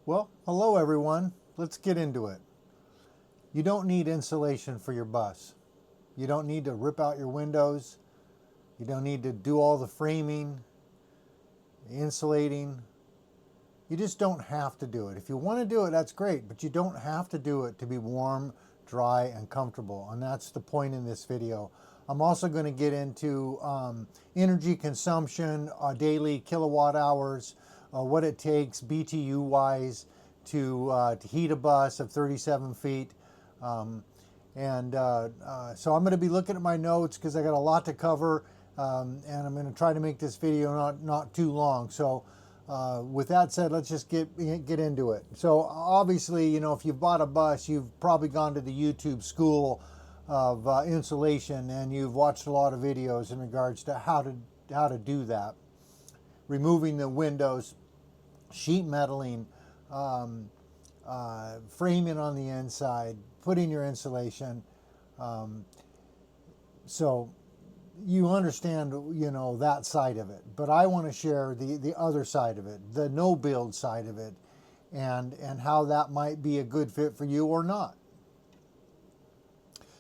Well, hello everyone. Let's get into it. You don't need insulation for your bus. You don't need to rip out your windows. You don't need to do all the framing, insulating. You just don't have to do it. If you want to do it, that's great, but you don't have to do it to be warm, dry, and comfortable. And that's the point in this video. I'm also going to get into energy consumption, daily kilowatt hours, what it takes BTU wise to heat a bus of 37 feet. So I'm going to be looking at my notes because I got a lot to cover, and I'm going to try to make this video not too long. So with that said, let's just get into it. So obviously, you know, if you've bought a bus, you've probably gone to the YouTube school of insulation, and you've watched a lot of videos in regards to how to do that. Removing the windows, sheet metaling, framing on the inside, putting your insulation. So you understand, you know, that side of it. But I want to share the other side of it, the no build side of it, and how that might be a good fit for you or not.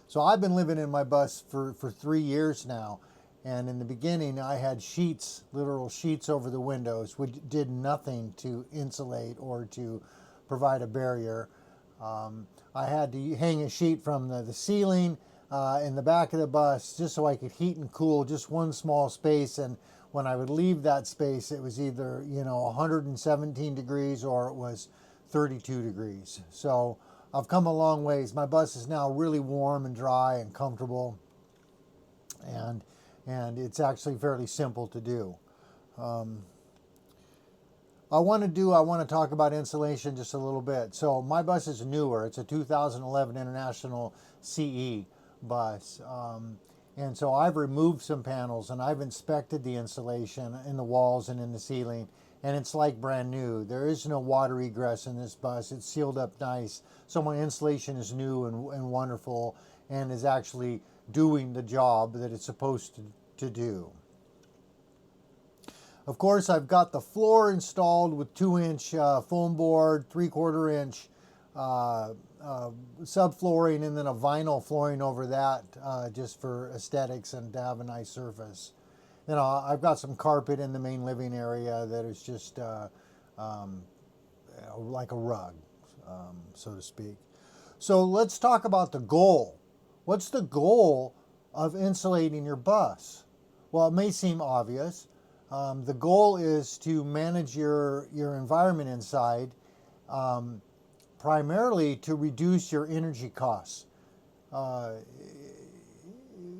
So I've been living in my bus for 3 years now. And in the beginning, I had sheets, literal sheets over the windows, which did nothing to insulate or to provide a barrier. I had to hang a sheet from the ceiling in the back of the bus just so I could heat and cool just one small space. And when I would leave that space, it was either, you know, 117 degrees or it was 32 degrees. So I've come a long ways. My bus is now really warm and dry and comfortable, and it's actually fairly simple to do. I want to talk about insulation just a little bit. So my bus is newer. It's a 2011 International CE bus. And so I've removed some panels and I've inspected the insulation in the walls and in the ceiling, and it's like brand new. There is no water egress in this bus. It's sealed up nice. So my insulation is new and wonderful, and is actually doing the job that it's supposed to do. Of course, I've got the floor installed with 2-inch foam board, 3/4 inch subflooring, and then a vinyl flooring over that just for aesthetics and to have a nice surface. You know, I've got some carpet in the main living area that is just like a rug, so to speak. So let's talk about the goal. What's the goal of insulating your bus? Well, it may seem obvious. The goal is to manage your environment inside, primarily to reduce your energy costs.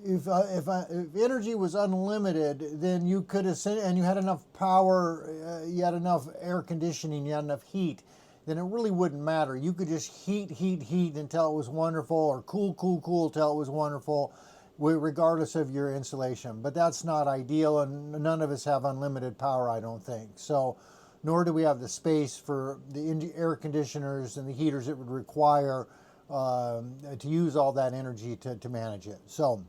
If energy was unlimited, then you could and you had enough power, you had enough air conditioning, you had enough heat, then it really wouldn't matter. You could just heat until it was wonderful, or cool until it was wonderful, regardless of your insulation. But that's not ideal, and none of us have unlimited power, I don't think. So, nor do we have the space for the air conditioners and the heaters it would require to use all that energy to manage it. So,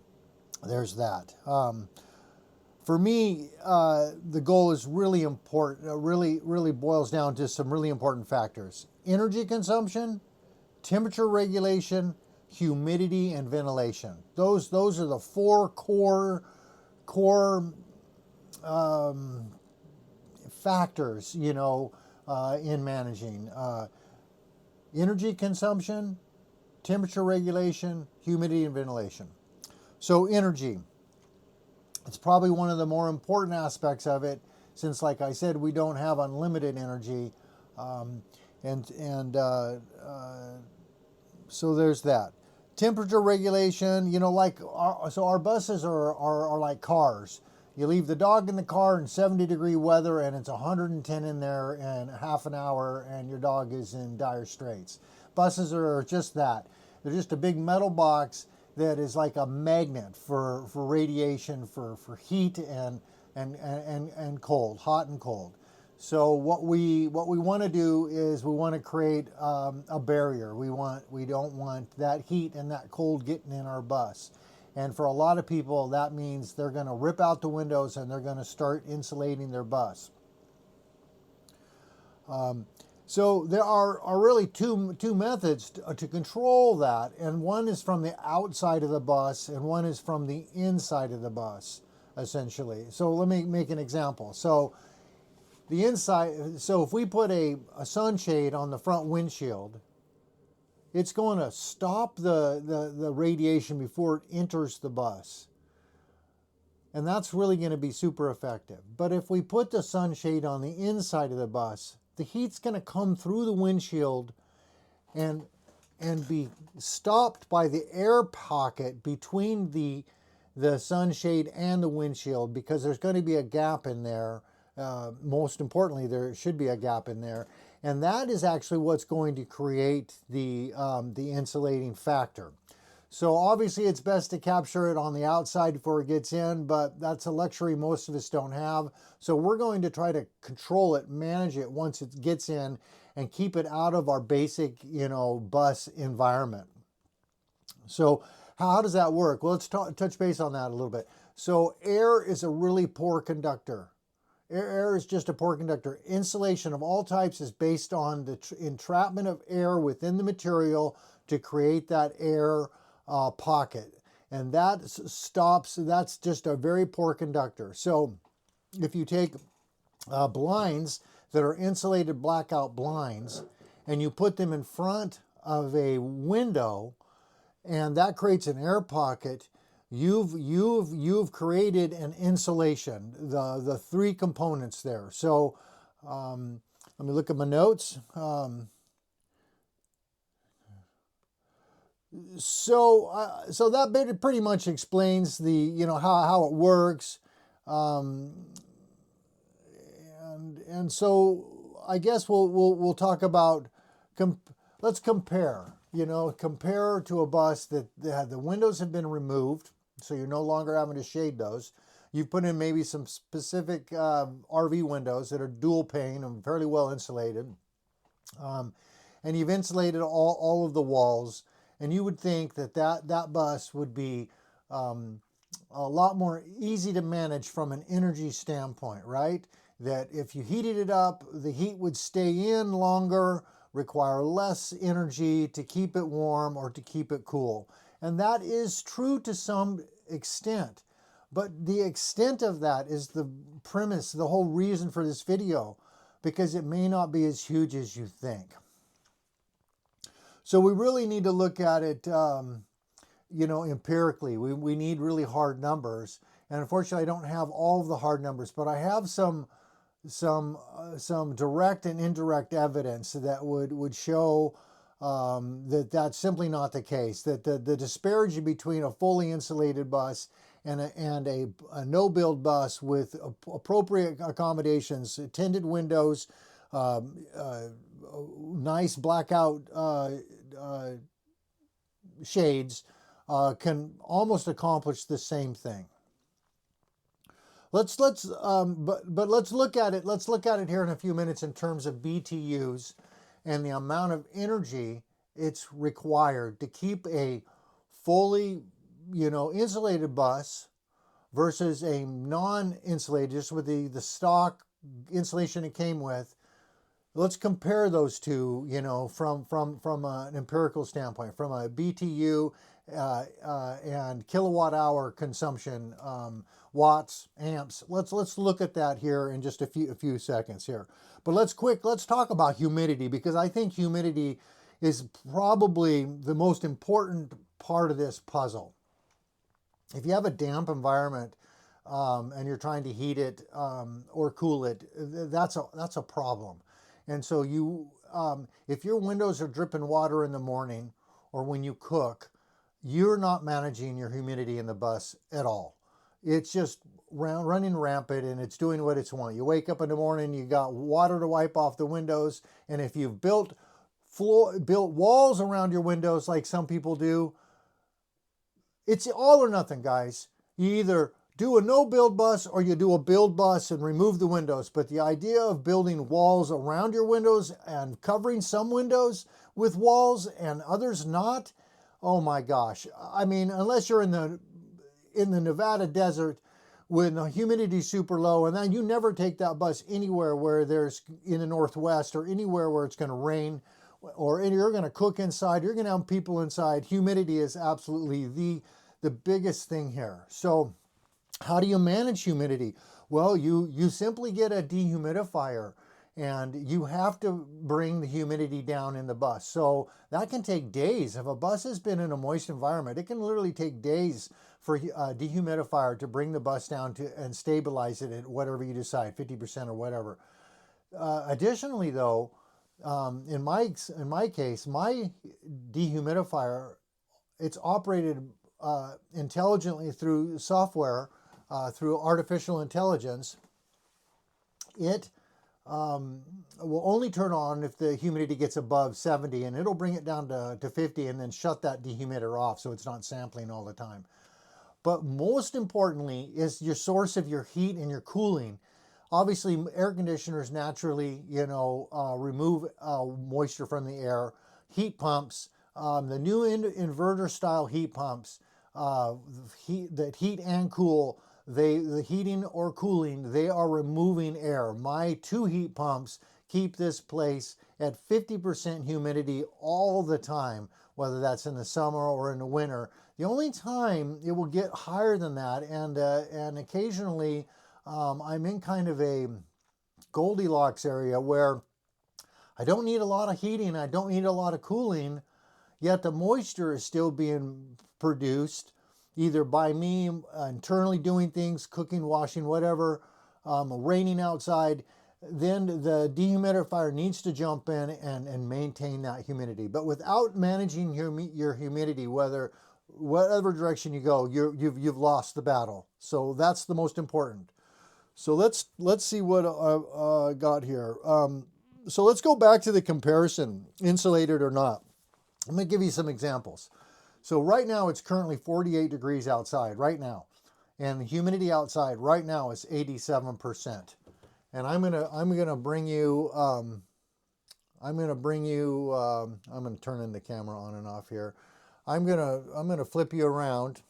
there's that. For me, the goal is really important. Really boils down to some really important factors: energy consumption, temperature regulation, humidity, and ventilation. Those are the 4 core factors, you know, in managing energy consumption, temperature regulation, humidity, and ventilation. So energy, it's probably one of the more important aspects of it, since, like I said, we don't have unlimited energy, so there's that. Temperature regulation, you know, like our buses are like cars. You leave the dog in the car in 70-degree weather, and it's 110 in there in half an hour, and your dog is in dire straits. Buses are just that. They're just a big metal box that is like a magnet for radiation, for heat and cold, hot and cold. So what we want to do is we want to create a barrier. We don't want that heat and that cold getting in our bus. And for a lot of people, that means they're going to rip out the windows and they're going to start insulating their bus. So there are really two methods to control that, and one is from the outside of the bus, and one is from the inside of the bus, essentially. So let me make an example. So the inside, so if we put a sunshade on the front windshield, it's going to stop the radiation before it enters the bus. And that's really going to be super effective. But if we put the sunshade on the inside of the bus, the heat's going to come through the windshield and be stopped by the air pocket between the sunshade and the windshield, because there's going to be a gap in there. Most importantly, there should be a gap in there. And that is actually what's going to create the insulating factor. So obviously it's best to capture it on the outside before it gets in, but that's a luxury most of us don't have. So we're going to try to control it, manage it once it gets in, and keep it out of our basic, bus environment. So how does that work? Well, let's touch base on that a little bit. So air is a really poor conductor. Air is just a poor conductor. Insulation of all types is based on the entrapment of air within the material to create that air pocket. And that stops, that's just a very poor conductor. So if you take blinds that are insulated blackout blinds and you put them in front of a window, and that creates an air pocket, you've created an insulation, the three components there. So let me look at my notes. So that pretty much explains the how it works, and so I guess we'll talk about let's compare. Compare to a bus that the windows have been removed, so you're no longer having to shade those. You've put in maybe some specific RV windows that are dual pane and fairly well insulated, and you've insulated all of the walls. And you would think that bus would be a lot more easy to manage from an energy standpoint, right? That if you heated it up, the heat would stay in longer, require less energy to keep it warm or to keep it cool. And that is true to some extent. But the extent of that is the premise, the whole reason for this video, because it may not be as huge as you think. So we really need to look at it, empirically. We need really hard numbers. And unfortunately, I don't have all of the hard numbers, but I have some direct and indirect evidence that would show that that's simply not the case. That the disparity between a fully insulated bus and a no-build bus with appropriate accommodations, tinted windows, nice blackout shades, can almost accomplish the same thing. But let's look at it. Let's look at it here in a few minutes in terms of BTUs and the amount of energy it's required to keep a fully, insulated bus versus a non-insulated, just with the stock insulation it came with. Let's compare those two, from an empirical standpoint, from a BTU and kilowatt hour consumption, watts, amps. Let's look at that here in just a few seconds here. But let's talk about humidity, because I think humidity is probably the most important part of this puzzle. If you have a damp environment and you're trying to heat it or cool it, that's a problem. And so if your windows are dripping water in the morning or when you cook, you're not managing your humidity in the bus at all. It's just running rampant, and it's doing what it's want. You wake up in the morning, you got water to wipe off the windows, and if you've built walls around your windows like some people do, it's all or nothing, guys. You either do a no-build bus or you do a build bus and remove the windows. But the idea of building walls around your windows and covering some windows with walls and others not, oh my gosh. I mean, unless you're in the Nevada desert when the humidity super low, and then you never take that bus anywhere where there's in the Northwest or anywhere where it's going to rain or you're going to cook inside, you're going to have people inside. Humidity is absolutely the biggest thing here. So how do you manage humidity? Well, you simply get a dehumidifier, and you have to bring the humidity down in the bus. So that can take days. If a bus has been in a moist environment, it can literally take days for a dehumidifier to bring the bus down to and stabilize it at whatever you decide, 50% or whatever. Additionally, though, in my case, my dehumidifier, it's operated intelligently through software, through artificial intelligence. It will only turn on if the humidity gets above 70, and it'll bring it down to 50 and then shut that dehumidifier off so it's not sampling all the time. But most importantly is your source of your heat and your cooling. Obviously, air conditioners naturally, remove moisture from the air. Heat pumps, the new inverter style heat pumps, that heat and cool, the heating or cooling, they are removing air. My 2 heat pumps keep this place at 50% humidity all the time, whether that's in the summer or in the winter. The only time it will get higher than that, and occasionally I'm in kind of a Goldilocks area where I don't need a lot of heating, I don't need a lot of cooling, yet the moisture is still being produced either by me internally doing things, cooking, washing, whatever, raining outside. Then the dehumidifier needs to jump in and maintain that humidity. But without managing your humidity, whatever direction you go, you've lost the battle. So that's the most important. So let's see what I got here. So let's go back to the comparison, insulated or not. I'm going to give you some examples. So right now it's currently 48 degrees outside right now, and the humidity outside right now is 87%. And I'm gonna bring you I'm gonna turn the camera on and off here. I'm gonna flip you around.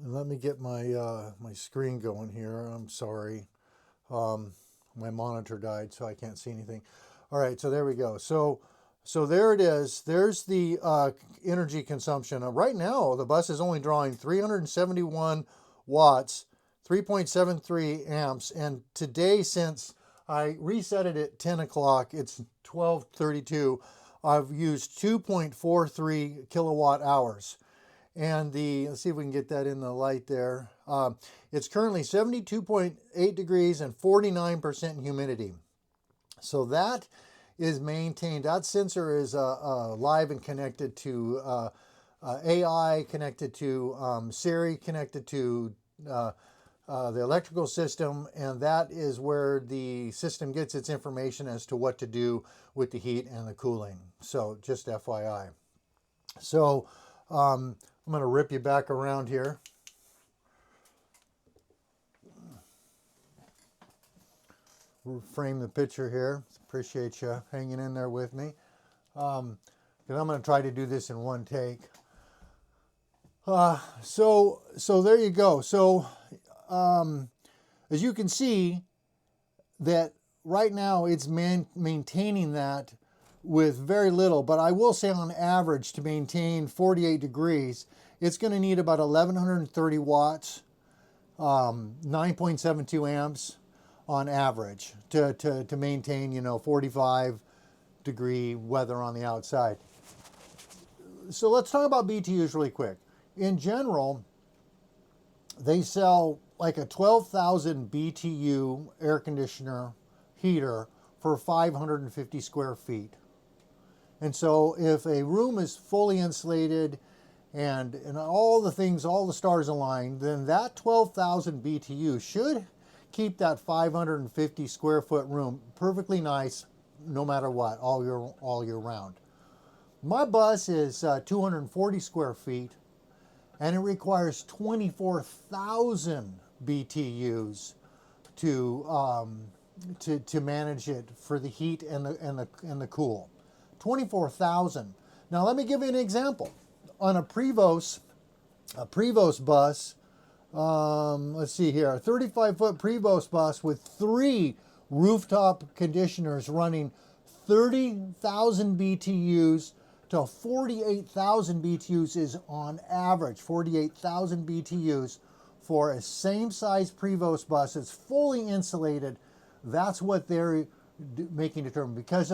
And let me get my my screen going here. I'm sorry. My monitor died, so I can't see anything. All right, so there we go. So there it is. There's the energy consumption. Right now, the bus is only drawing 371 watts, 3.73 amps. And today, since I reset it at 10 o'clock, it's 12:32. I've used 2.43 kilowatt hours. And let's see if we can get that in the light there. It's currently 72.8 degrees and 49% humidity. So that is maintained. That sensor is live and connected to AI, connected to Siri, connected to the electrical system, and that is where the system gets its information as to what to do with the heat and the cooling. So just FYI. So I'm going to rip you back around here. Frame the picture here. Appreciate you hanging in there with me. Because I'm going to try to do this in one take. So there you go. So as you can see, that right now it's maintaining that with very little, but I will say on average to maintain 48 degrees, it's going to need about 1130 watts, 9.72 amps on average to maintain, 45 degree weather on the outside. So let's talk about BTUs really quick. In general, they sell like a 12,000 BTU air conditioner heater for 550 square feet. And so if a room is fully insulated and all the things, all the stars align, then that 12,000 BTU should keep that 550 square foot room perfectly nice no matter what, all year round. My bus is 240 square feet, and it requires 24,000 BTUs to to manage it for the heat and the cool. 24,000. Now let me give you an example. On a Prevost bus, let's see here, a 35-foot Prevost bus with 3 rooftop conditioners running 30,000 BTUs to 48,000 BTUs is on average. 48,000 BTUs for a same size Prevost bus. It's fully insulated. That's what they're making determined because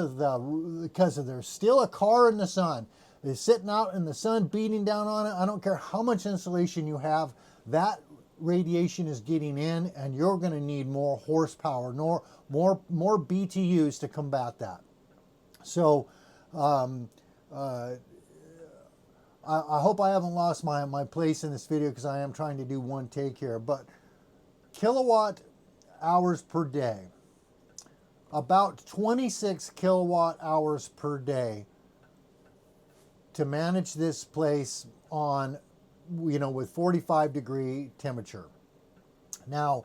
there's still a car in the sun. They're sitting out in the sun, beating down on it. I don't care how much insulation you have. That radiation is getting in, and you're going to need more horsepower, more BTUs to combat that. So I hope I haven't lost my place in this video, because I am trying to do one take here. But kilowatt hours per day, about 26 kilowatt hours per day to manage this place on, with 45 degree temperature. Now,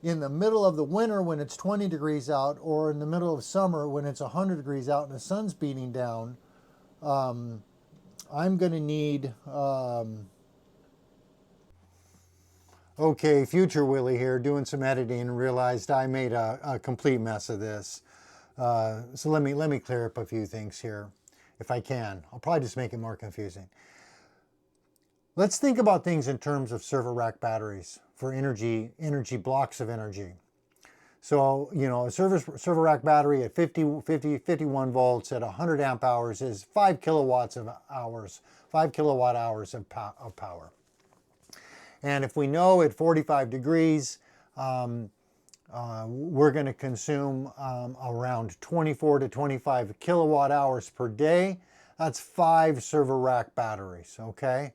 in the middle of the winter when it's 20 degrees out, or in the middle of summer when it's 100 degrees out and the sun's beating down, I'm going to need, okay, future Willie here doing some editing and realized I made a complete mess of this. So let me clear up a few things here, if I can. I'll probably just make it more confusing. Let's think about things in terms of server rack batteries for energy blocks of energy. So, a server rack battery at 51 volts at 100 amp hours is 5 kilowatt hours of power. And if we know at 45 degrees, we're going to consume around 24 to 25 kilowatt hours per day. That's 5 server rack batteries, okay?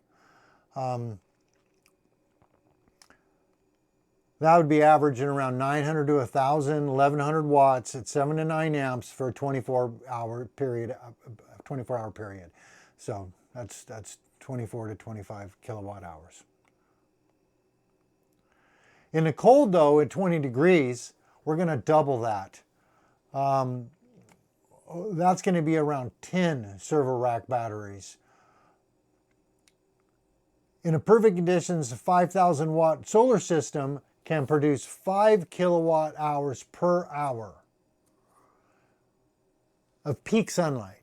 That would be averaging around 900 to 1,000, 1,100 watts at 7 to 9 amps for a 24-hour period. So that's 24 to 25 kilowatt hours. In the cold, though, at 20 degrees, we're going to double that. That's going to be around 10 server rack batteries. In a perfect conditions, a 5,000 watt solar system can produce 5 kilowatt hours per hour of peak sunlight.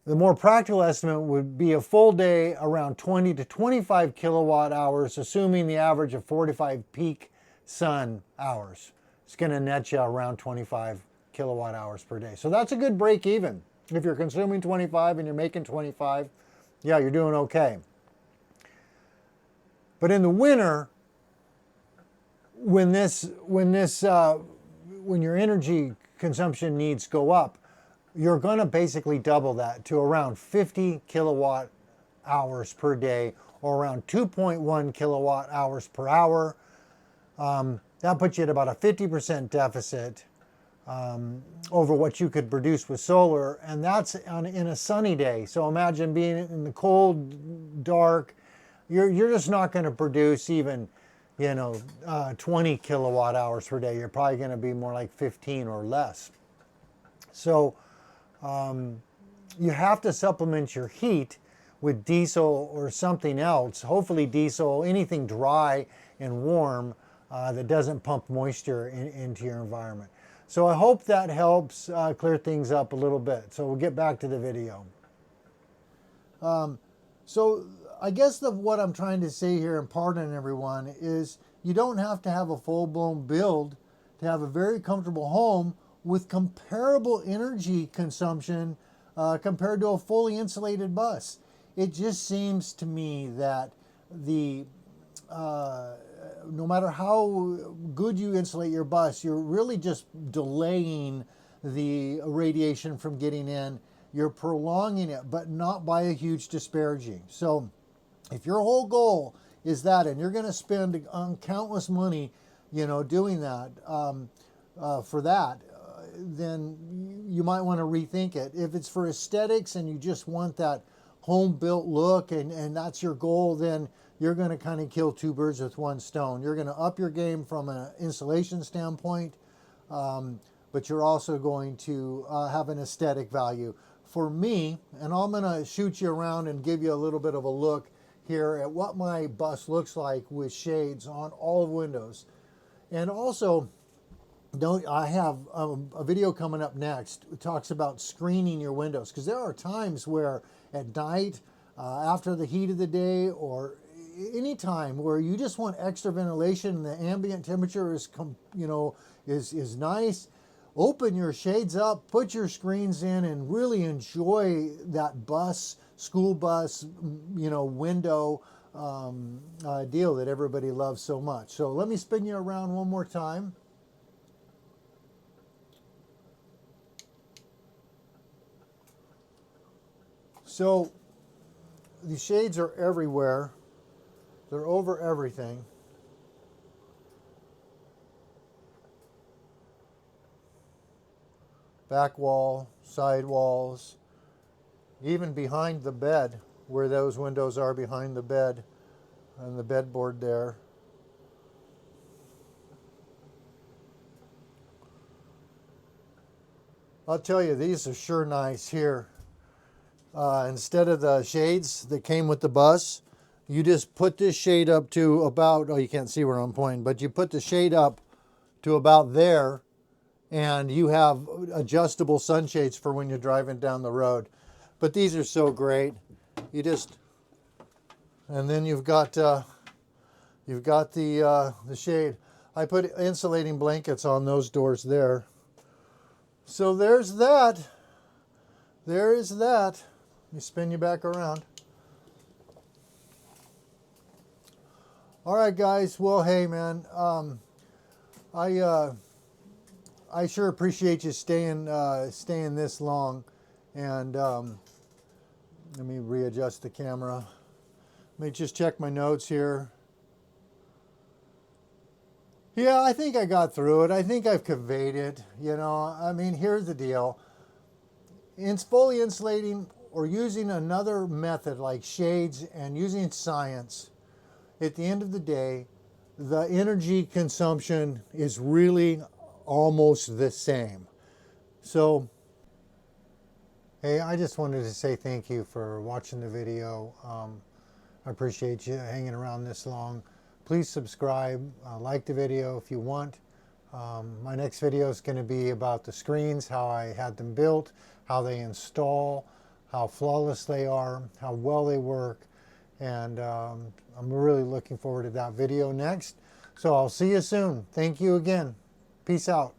The more practical estimate would be a full day around 20 to 25 kilowatt hours, assuming the average of 45 peak sun hours. It's going to net you around 25 kilowatt hours per day. So that's a good break even. If you're consuming 25 and you're making 25, yeah, you're doing okay. But in the winter, when your energy consumption needs go up, you're going to basically double that to around 50 kilowatt hours per day, or around 2.1 kilowatt hours per hour. That puts you at about a 50% deficit over what you could produce with solar, and that's in a sunny day. So imagine being in the cold, dark. You're just not going to produce even 20 kilowatt hours per day. You're probably going to be more like 15 or less. So you have to supplement your heat with diesel or something else. Hopefully diesel, anything dry and warm that doesn't pump moisture into your environment. So I hope that helps clear things up a little bit. So we'll get back to the video. So I guess what I'm trying to say here, and pardon everyone, is you don't have to have a full-blown build to have a very comfortable home with comparable energy consumption compared to a fully insulated bus. It just seems to me that no matter how good you insulate your bus, you're really just delaying the radiation from getting in. You're prolonging it, but not by a huge disparaging. So if your whole goal is that, and you're going to spend countless money, doing that for that, then you might want to rethink it. If it's for aesthetics and you just want that home-built look and that's your goal, then you're going to kind of kill 2 birds with 1 stone. You're going to up your game from an insulation standpoint, but you're also going to have an aesthetic value. For me, and I'm going to shoot you around and give you a little bit of a look here at what my bus looks like with shades on all windows. And also, I have a video coming up next. It talks about screening your windows, because there are times where at night, after the heat of the day, or any time where you just want extra ventilation and the ambient temperature is is nice. Open your shades up, put your screens in, and really enjoy that bus, school bus, window deal that everybody loves so much. So let me spin you around one more time. So the shades are everywhere. They're over everything. Back wall, side walls, even behind the bed, where those windows are behind the bed and the bedboard there. I'll tell you, these are sure nice here. Instead of the shades that came with the bus, you just put this shade up to about, oh, you can't see where I'm pointing, but you put the shade up to about there, and you have adjustable sunshades for when you're driving down the road. But these are so great. You just, and then you've got the shade. I put insulating blankets on those doors there. So there's that. There is that. Let me spin you back around. All right, guys. Well, hey, man. I sure appreciate you staying this long. And let me readjust the camera. Let me just check my notes here. Yeah, I think I got through it. I think I've conveyed it. I mean, here's the deal. It's fully insulating or using another method like shades and using science. At the end of the day, the energy consumption is really almost the same. So, hey, I just wanted to say thank you for watching the video. I appreciate you hanging around this long. Please subscribe, like the video if you want. My next video is going to be about the screens, how I had them built, how they install, how flawless they are, how well they work. And I'm really looking forward to that video next. So I'll see you soon. Thank you again. Peace out.